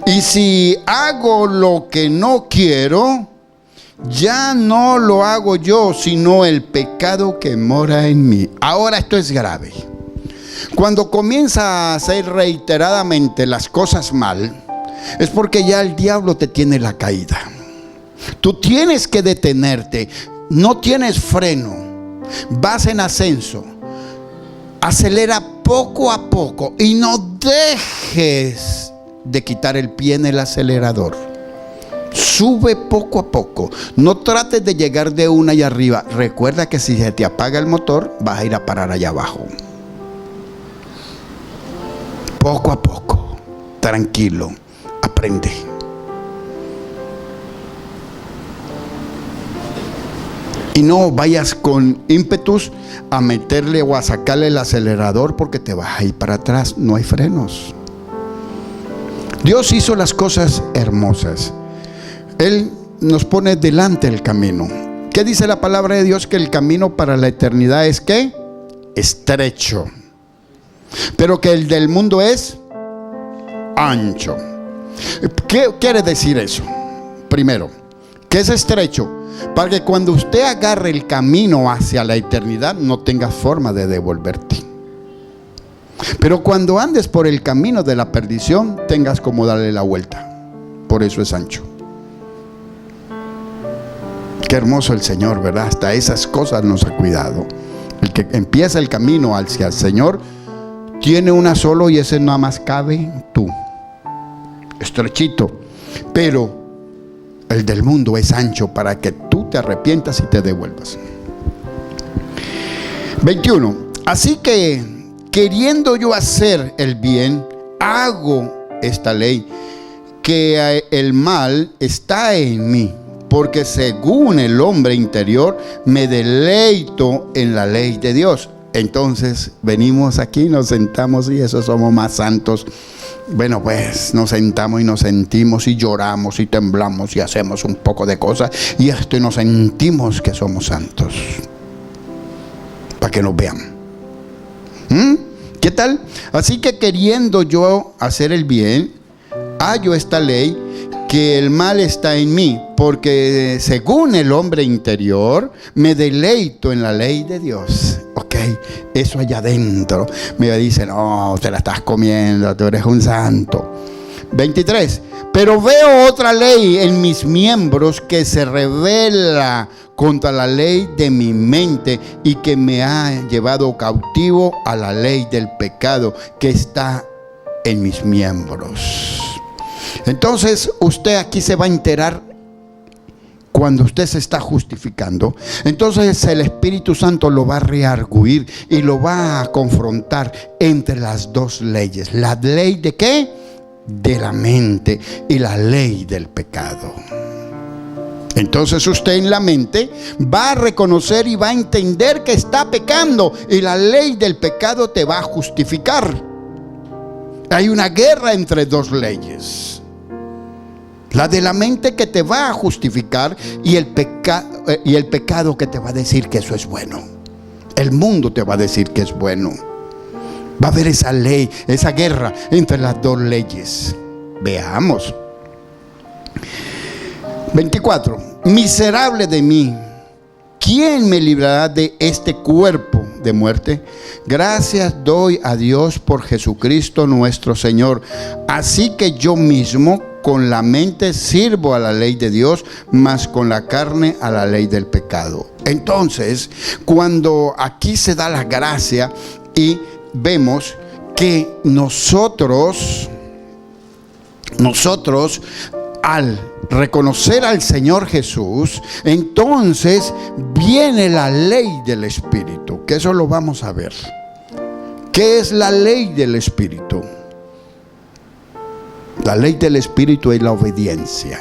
Y si hago lo que no quiero, ya no lo hago yo, sino el pecado que mora en mí. Ahora esto es grave. Cuando comienza a hacer reiteradamente las cosas mal, es porque ya el diablo te tiene la caída. Tú tienes que detenerte. No tienes freno. Vas en ascenso. Acelera poco a poco y no dejes de quitar el pie en el acelerador. Sube poco a poco. No trates de llegar de una allá arriba. Recuerda que si se te apaga el motor, vas a ir a parar allá abajo. Poco a poco, tranquilo, aprende. Y no vayas con ímpetus a meterle o a sacarle el acelerador, porque te vas a ir para atrás. No hay frenos. Dios hizo las cosas hermosas. Él nos pone delante el camino. ¿Qué dice la palabra de Dios? Que el camino para la eternidad es ¿qué? Estrecho. Pero que el del mundo es ancho. ¿Qué quiere decir eso? Primero, que es estrecho, para que cuando usted agarre el camino hacia la eternidad no tengas forma de devolverte. Pero cuando andes por el camino de la perdición, tengas como darle la vuelta. Por eso es ancho. Qué hermoso el Señor, ¿verdad? Hasta esas cosas nos ha cuidado. El que empieza el camino hacia el Señor tiene una solo, y ese nada más cabe tú. Estrechito. Pero el del mundo es ancho, para que tú te arrepientas y te devuelvas. 21. Así que, queriendo yo hacer el bien, hago esta ley, que el mal está en mí, porque según el hombre interior me deleito en la ley de Dios. Entonces venimos aquí, nos sentamos y eso somos más santos. Bueno, pues nos sentamos y nos sentimos y lloramos y temblamos y hacemos un poco de cosas y nos sentimos que somos santos. para que nos vean. ¿Qué tal? Así que queriendo yo hacer el bien, hallo esta ley, que el mal está en mí, porque según el hombre interior, me deleito en la ley de Dios. Ok, eso allá adentro me dice, no, te la estás comiendo, tú eres un santo. 23. Pero veo otra ley en mis miembros que se revela contra la ley de mi mente y que me ha llevado cautivo a la ley del pecado que está en mis miembros. Entonces usted aquí se va a enterar cuando usted se está justificando. Entonces el Espíritu Santo lo va a rearguir y lo va a confrontar entre las dos leyes. ¿La ley de qué? De la mente, y la ley del pecado. Entonces usted en la mente va a reconocer y va a entender que está pecando, y la ley del pecado te va a justificar. Hay una guerra entre dos leyes. La de la mente, que te va a justificar, y el pecado que te va a decir que eso es bueno. El mundo te va a decir que es bueno. Va a haber esa ley, esa guerra entre las dos leyes. Veamos. 24. Miserable de mí, ¿quién me librará de este cuerpo de muerte? Gracias doy a Dios por Jesucristo nuestro Señor. Así que yo mismo con la mente sirvo a la ley de Dios, mas con la carne a la ley del pecado. Entonces, cuando aquí se da la gracia y vemos que nosotros al reconocer al Señor Jesús, entonces viene la ley del Espíritu, que eso lo vamos a ver. ¿Qué es la ley del Espíritu? La ley del Espíritu es la obediencia.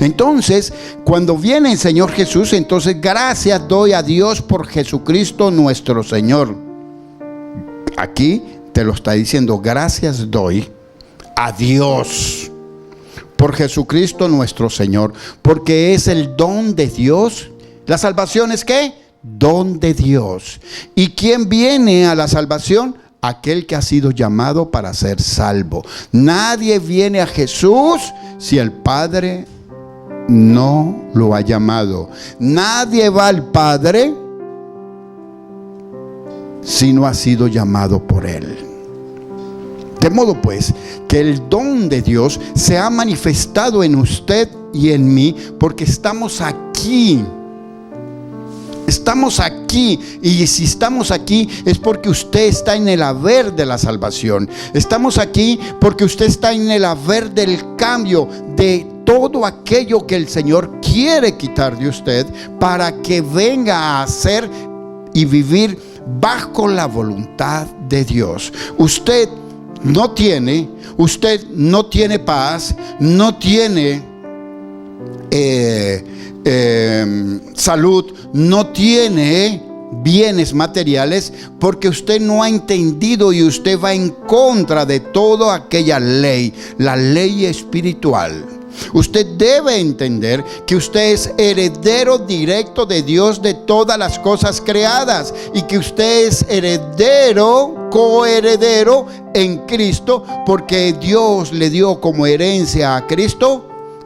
Entonces, cuando viene el Señor Jesús, entonces gracias doy a Dios por Jesucristo nuestro Señor. Aquí te lo está diciendo, gracias doy a Dios por Jesucristo nuestro Señor, porque es el don de Dios. ¿La salvación es qué? Don de Dios. ¿Y quién viene a la salvación? Aquel que ha sido llamado para ser salvo. Nadie viene a Jesús si el Padre no lo ha llamado. Nadie va al Padre si no ha sido llamado por Él. De modo pues que el don de Dios se ha manifestado en usted y en mí, porque estamos aquí. Estamos aquí, y si estamos aquí es porque usted está en el haber de la salvación. Estamos aquí porque usted está en el haber del cambio, de todo aquello que el Señor quiere quitar de usted, para que venga a hacer y vivir bajo la voluntad de Dios. Usted no tiene paz, no tiene salud, no tiene bienes materiales, porque usted no ha entendido y usted va en contra de toda aquella ley, la ley espiritual. Usted debe entender que usted es heredero directo de Dios de todas las cosas creadas, y que usted es heredero, coheredero en Cristo, porque Dios le dio como herencia a Cristo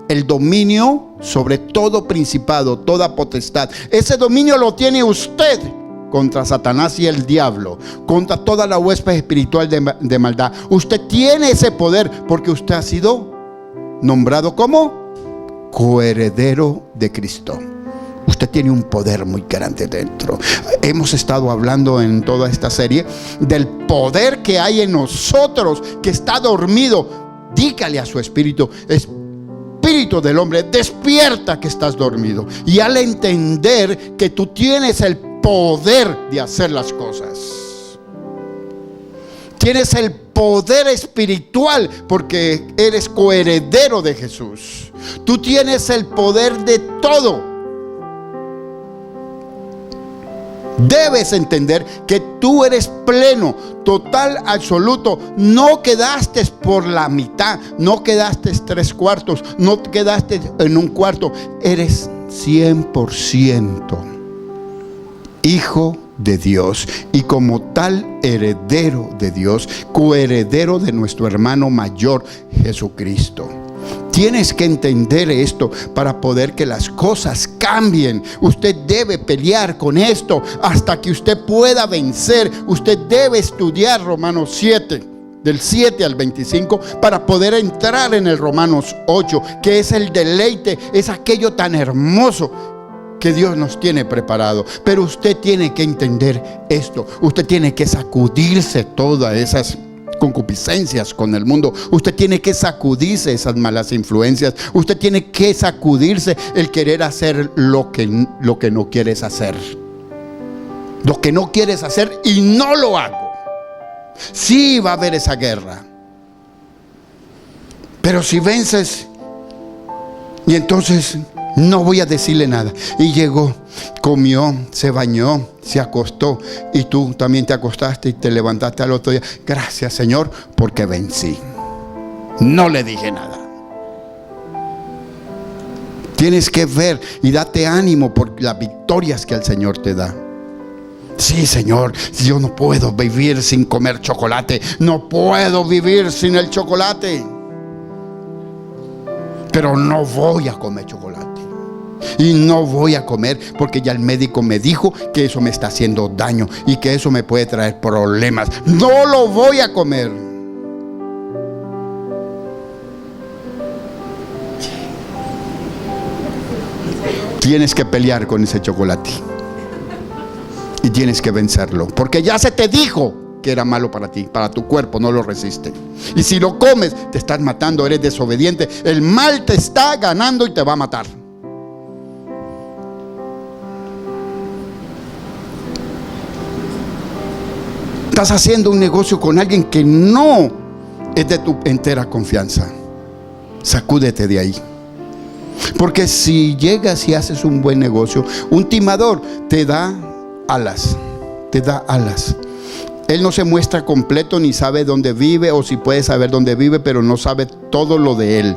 el dominio sobre todo principado, toda potestad. Ese dominio lo tiene usted contra Satanás y el diablo, contra toda la hueste espiritual de maldad. Usted tiene ese poder porque usted ha sido nombrado como coheredero de Cristo. Usted tiene un poder muy grande dentro. Hemos estado hablando en toda esta serie del poder que hay en nosotros, que está dormido. Dígale a su espíritu: espíritu del hombre, despierta, que estás dormido. Y al entender que tú tienes el poder de hacer las cosas, tienes el poder espiritual porque eres coheredero de Jesús. Tú tienes el poder de todo. Debes entender que tú eres pleno, total, absoluto. No quedaste por la mitad, no quedaste 3/4, no quedaste en un cuarto. Eres 100% hijo de Dios y como tal heredero de Dios, coheredero de nuestro hermano mayor Jesucristo. Tienes que entender esto para poder que las cosas cambien. Usted debe pelear con esto hasta que usted pueda vencer. Usted debe estudiar Romanos 7, del 7 al 25, para poder entrar en el Romanos 8, que es el deleite, es aquello tan hermoso que Dios nos tiene preparado. Pero usted tiene que entender esto. Usted tiene que sacudirse todas esas concupiscencias con el mundo. Usted tiene que sacudirse esas malas influencias. Usted tiene que sacudirse el querer hacer lo que no quieres hacer. Lo que no quieres hacer y no lo hago. Sí va a haber esa guerra. Pero si vences, y entonces no voy a decirle nada. Y llegó, comió, se bañó, se acostó, y tú también te acostaste y te levantaste al otro día. Gracias, Señor, porque vencí. No le dije nada. Tienes que ver y date ánimo por las victorias que el Señor te da. Sí, Señor, yo no puedo vivir sin comer chocolate. No puedo vivir sin el chocolate. Pero no voy a comer chocolate. Y no voy a comer porque ya el médico me dijo que eso me está haciendo daño y que eso me puede traer problemas. No lo voy a comer. Tienes que pelear con ese chocolate. Y tienes que vencerlo, porque ya se te dijo que era malo para ti, para tu cuerpo, no lo resiste. Y si lo comes, te estás matando, eres desobediente. El mal te está ganando y te va a matar. Estás haciendo un negocio con alguien que no es de tu entera confianza. Sacúdete de ahí. Porque si llegas y haces un buen negocio, un timador te da alas, te da alas. Él no se muestra completo ni sabe dónde vive, o si puede saber dónde vive, pero no sabe todo lo de él.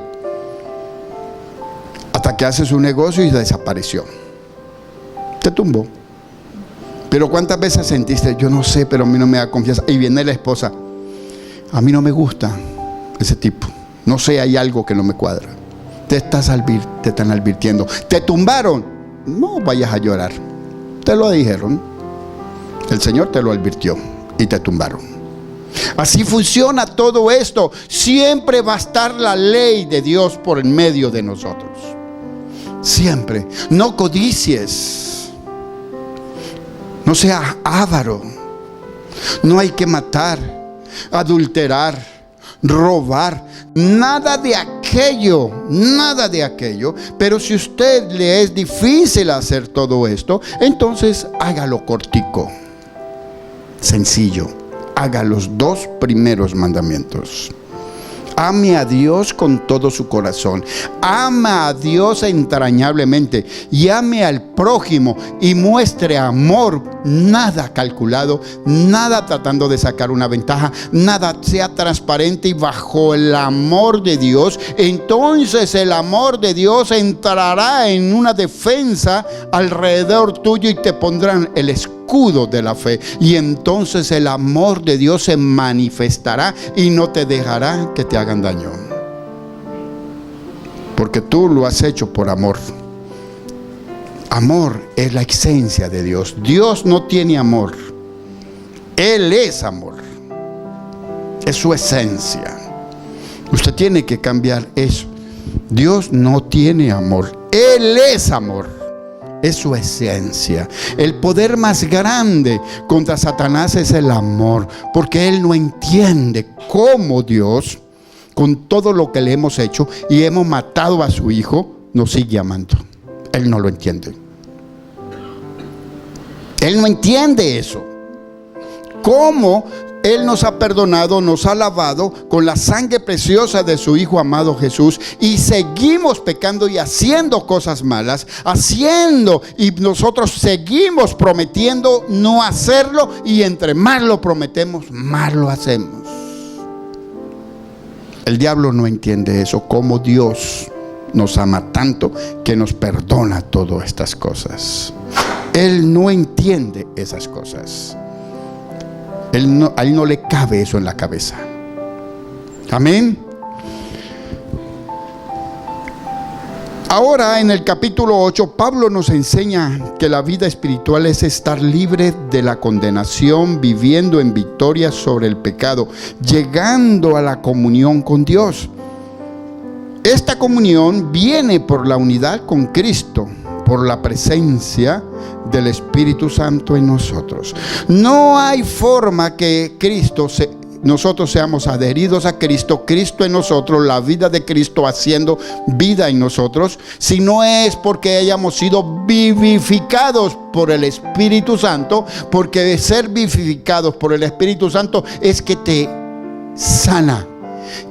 Hasta que haces un negocio y desapareció. Te tumbó. Pero ¿cuántas veces sentiste? Yo no sé, pero a mí no me da confianza. Y viene la esposa. A mí no me gusta ese tipo. No sé, hay algo que no me cuadra. Te están advirtiendo. ¿Te tumbaron? No vayas a llorar. Te lo dijeron. El Señor te lo advirtió y te tumbaron. Así funciona todo esto. Siempre va a estar la ley de Dios por en medio de nosotros. Siempre. No codicies. No seas avaro. No hay que matar, adulterar, robar. Nada de aquello, nada de aquello. Pero si a usted le es difícil hacer todo esto, entonces hágalo cortico, sencillo. Haga los 2 primeros mandamientos. Ame a Dios con todo su corazón. Ama a Dios entrañablemente y ame al prójimo y muestre amor, nada calculado, nada tratando de sacar una ventaja, nada, sea transparente y bajo el amor de Dios. Entonces el amor de Dios entrará en una defensa alrededor tuyo y te pondrán el escudo de la fe, y entonces el amor de Dios se manifestará y no te dejará que te hagan daño, porque tú lo has hecho por amor. Amor es la esencia de Dios. Dios no tiene amor, Él es amor, es su esencia. Usted tiene que cambiar eso. Dios no tiene amor, Él es amor. Es su esencia. El poder más grande contra Satanás es el amor, porque él no entiende cómo Dios, con todo lo que le hemos hecho y hemos matado a su hijo, nos sigue amando. Él no lo entiende. Él no entiende eso. ¿Cómo Él nos ha perdonado, nos ha lavado con la sangre preciosa de su Hijo amado Jesús, y seguimos pecando y haciendo cosas malas, y nosotros seguimos prometiendo no hacerlo, y entre más lo prometemos, más lo hacemos? El diablo no entiende eso, como Dios nos ama tanto que nos perdona todas estas cosas. Él no entiende entiende esas cosas. A él no le cabe eso en la cabeza. Amén. Ahora en el capítulo 8, Pablo nos enseña que la vida espiritual es estar libre de la condenación, viviendo en victoria sobre el pecado, llegando a la comunión con Dios. Esta comunión viene por la unidad con Cristo, por la presencia del Espíritu Santo en nosotros. No hay forma que nosotros seamos adheridos a Cristo, Cristo en nosotros, la vida de Cristo haciendo vida en nosotros, si no es porque hayamos sido vivificados por el Espíritu Santo, porque ser vivificados por el Espíritu Santo es que te sana,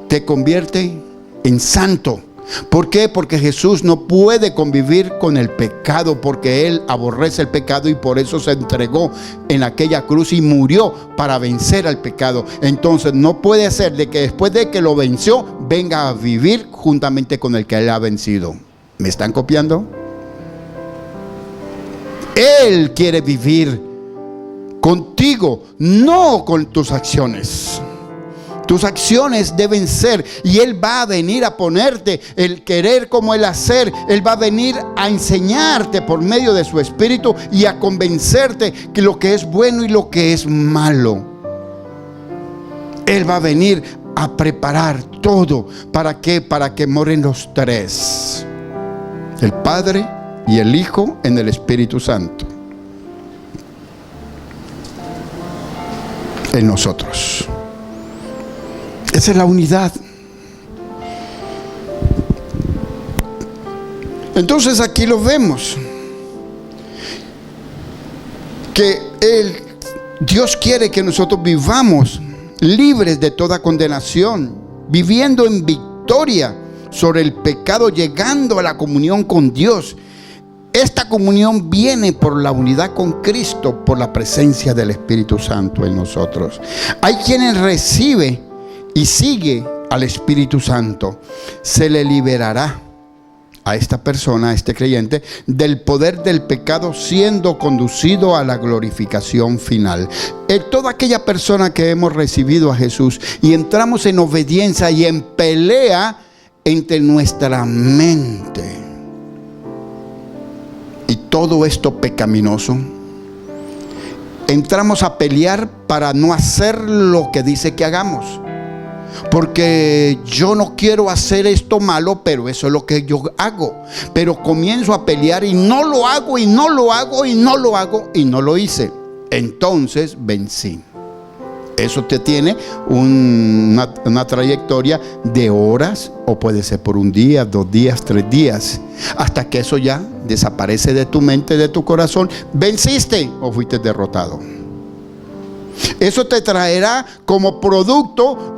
te convierte en santo. ¿Por qué? Porque Jesús no puede convivir con el pecado, porque Él aborrece el pecado y por eso se entregó en aquella cruz y murió para vencer al pecado. Entonces no puede ser de que después de que lo venció, venga a vivir juntamente con el que Él ha vencido. ¿Me están copiando? Él quiere vivir contigo, no con tus acciones. Tus acciones deben ser, y Él va a venir a ponerte el querer como el hacer. Él va a venir a enseñarte por medio de su Espíritu y a convencerte que lo que es bueno y lo que es malo. Él va a venir a preparar todo. ¿Para qué? Para que moren los tres: el Padre y el Hijo en el Espíritu Santo en nosotros. Esa es la unidad. Entonces aquí lo vemos, que Dios quiere que nosotros vivamos libres de toda condenación, viviendo en victoria sobre el pecado, llegando a la comunión con Dios. Esta comunión viene por la unidad con Cristo, por la presencia del Espíritu Santo en nosotros. Hay quienes reciben y sigue al Espíritu Santo, se le liberará a esta persona, a este creyente, del poder del pecado, siendo conducido a la glorificación final. Toda aquella persona que hemos recibido a Jesús y entramos en obediencia y en pelea entre nuestra mente y todo esto pecaminoso, entramos a pelear para no hacer lo que dice que hagamos. Porque yo no quiero hacer esto malo, pero eso es lo que yo hago. Pero comienzo a pelear y no lo hago, y no lo hago, y no lo hago, y no lo hice. Entonces vencí. Eso te tiene una trayectoria de horas, o puede ser por un día, 2 días, 3 días, hasta que eso ya desaparece de tu mente, de tu corazón. ¿Venciste o fuiste derrotado? Eso te traerá como producto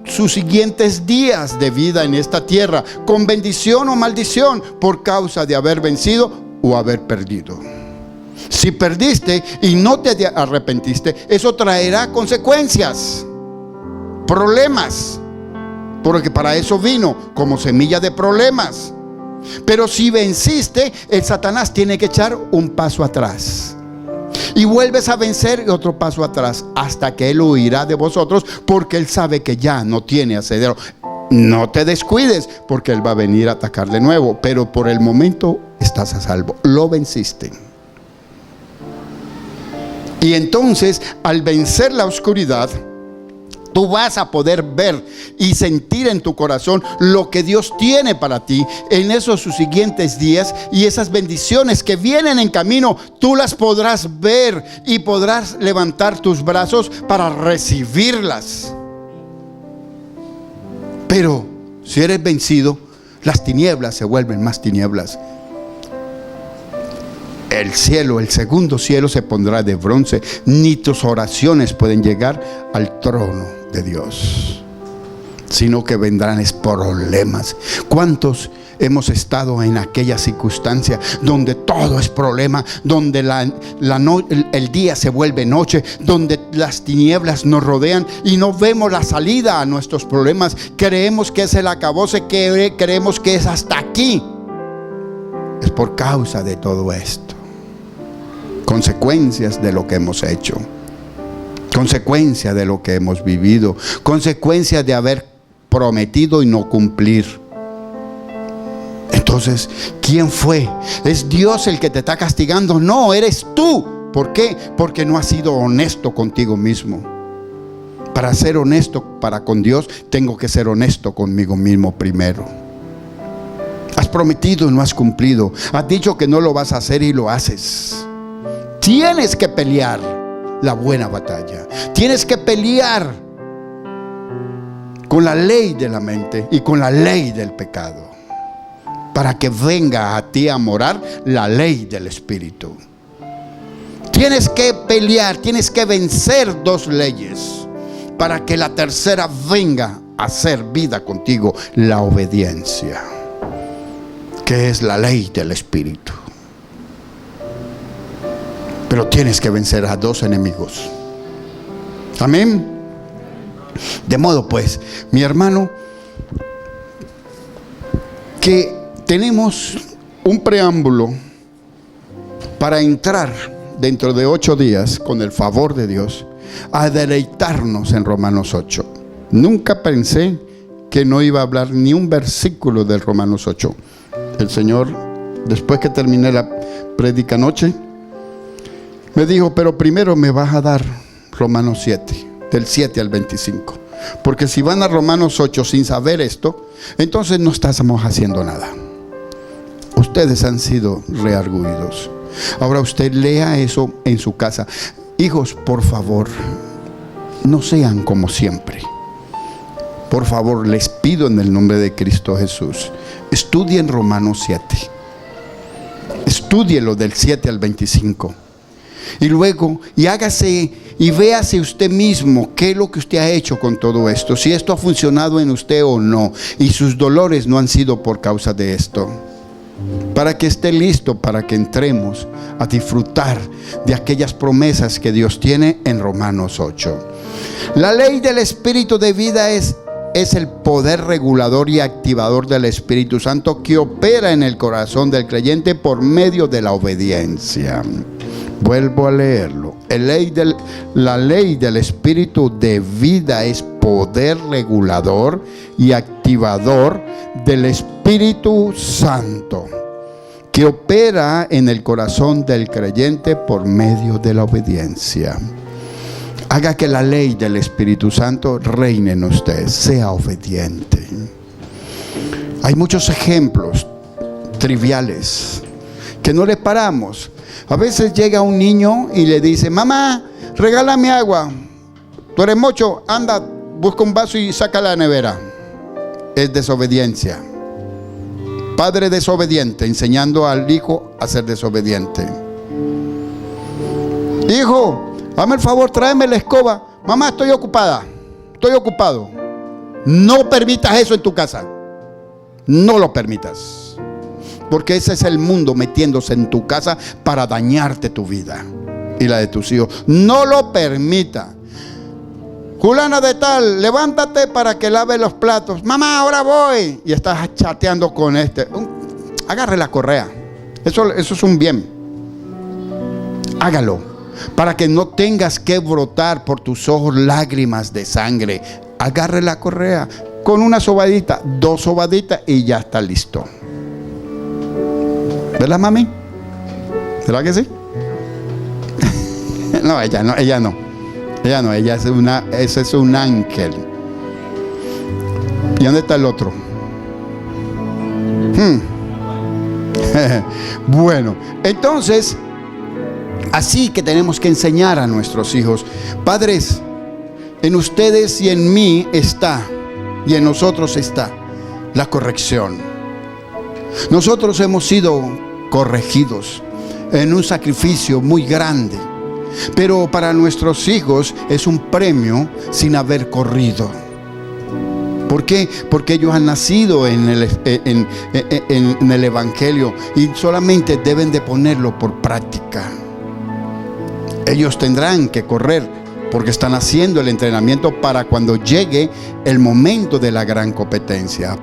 sus siguientes días de vida en esta tierra, con bendición o maldición, por causa de haber vencido o haber perdido. Si perdiste y no te arrepentiste, eso traerá consecuencias, problemas, porque para eso vino, como semilla de problemas. Pero si venciste, el Satanás tiene que echar un paso atrás. Y vuelves a vencer y otro paso atrás, hasta que él huirá de vosotros, porque él sabe que ya no tiene asidero. No te descuides, porque él va a venir a atacar de nuevo, pero por el momento estás a salvo, lo venciste. Y entonces, al vencer la oscuridad, tú vas a poder ver y sentir en tu corazón lo que Dios tiene para ti en esos sus siguientes días, y esas bendiciones que vienen en camino, tú las podrás ver y podrás levantar tus brazos para recibirlas. Pero si eres vencido, las tinieblas se vuelven más tinieblas. El cielo, el segundo cielo, se pondrá de bronce. Ni tus oraciones pueden llegar al trono de Dios, sino que vendrán problemas. ¿Cuántos hemos estado en aquella circunstancia donde todo es problema, donde el día se vuelve noche, donde las tinieblas nos rodean y no vemos la salida a nuestros problemas? Creemos que es el acabose, creemos que es hasta aquí. Es por causa de todo esto. consecuencias de lo que hemos hecho, consecuencias de lo que hemos vivido, consecuencias de haber prometido y no cumplir. Entonces, ¿quién fue? ¿Es Dios el que te está castigando? No, eres tú. ¿Por qué? Porque no has sido honesto contigo mismo. Para ser honesto para con Dios, tengo que ser honesto conmigo mismo primero. Has prometido y no has cumplido. Has dicho que no lo vas a hacer y lo haces. Tienes que pelear la buena batalla. Tienes que pelear con la ley de la mente y con la ley del pecado, para que venga a ti a morar la ley del Espíritu. Tienes que pelear, tienes que vencer dos leyes, para que la tercera venga a hacer vida contigo, la obediencia, que es la ley del Espíritu. Pero tienes que vencer a dos enemigos. Amén. De modo pues, mi hermano, que tenemos un preámbulo para entrar dentro de 8 días, con el favor de Dios, a deleitarnos en Romanos 8. Nunca pensé que no iba a hablar ni un versículo del Romanos 8. El Señor, después que terminé la prédica anoche, me dijo: pero primero me vas a dar Romanos 7, del 7 al 25. Porque si van a Romanos 8 sin saber esto, entonces no estamos haciendo nada. Ustedes han sido reargüidos. Ahora usted lea eso en su casa. Hijos, por favor, no sean como siempre. Por favor, les pido en el nombre de Cristo Jesús, estudien Romanos 7. Estúdielo del 7 al 25. Y luego, hágase y véase usted mismo qué es lo que usted ha hecho con todo esto, si esto ha funcionado en usted o no, y sus dolores no han sido por causa de esto, para que esté listo para que entremos a disfrutar de aquellas promesas que Dios tiene en Romanos 8. La ley del Espíritu de vida es el poder regulador y activador del Espíritu Santo que opera en el corazón del creyente por medio de la obediencia. Vuelvo a leerlo. La ley del Espíritu de vida es poder regulador y activador del Espíritu Santo que opera en el corazón del creyente por medio de la obediencia. Haga que la ley del Espíritu Santo reine en usted. Sea obediente. Hay muchos ejemplos triviales que no le paramos. A veces llega un niño y le dice: mamá, regálame agua. Tú eres mocho, anda, busca un vaso y saca la nevera. Es desobediencia. Padre desobediente, enseñando al hijo a ser desobediente. Hijo, hazme el favor, tráeme la escoba. Mamá, estoy ocupada, estoy ocupado. No permitas eso en tu casa. No lo permitas. Porque ese es el mundo metiéndose en tu casa para dañarte tu vida y la de tus hijos. No lo permita. Fulana de tal, levántate para que lave los platos. Mamá, ahora voy. Y estás chateando con este. Agarre la correa. Eso es un bien. Hágalo para que no tengas que brotar por tus ojos lágrimas de sangre. Agarre la correa con una sobadita, 2 sobaditas y ya está listo. ¿Verdad, mami? ¿Verdad que sí? No, ella no. Ella ese es un ángel. ¿Y dónde está el otro? Bueno, entonces, así que tenemos que enseñar a nuestros hijos. Padres, en ustedes y en mí está, y en nosotros está la corrección. Nosotros hemos sido corregidos en un sacrificio muy grande, pero para nuestros hijos es un premio sin haber corrido. ¿Por qué? Porque ellos han nacido en el Evangelio y solamente deben de ponerlo por práctica. Ellos tendrán que correr porque están haciendo el entrenamiento para cuando llegue el momento de la gran competencia.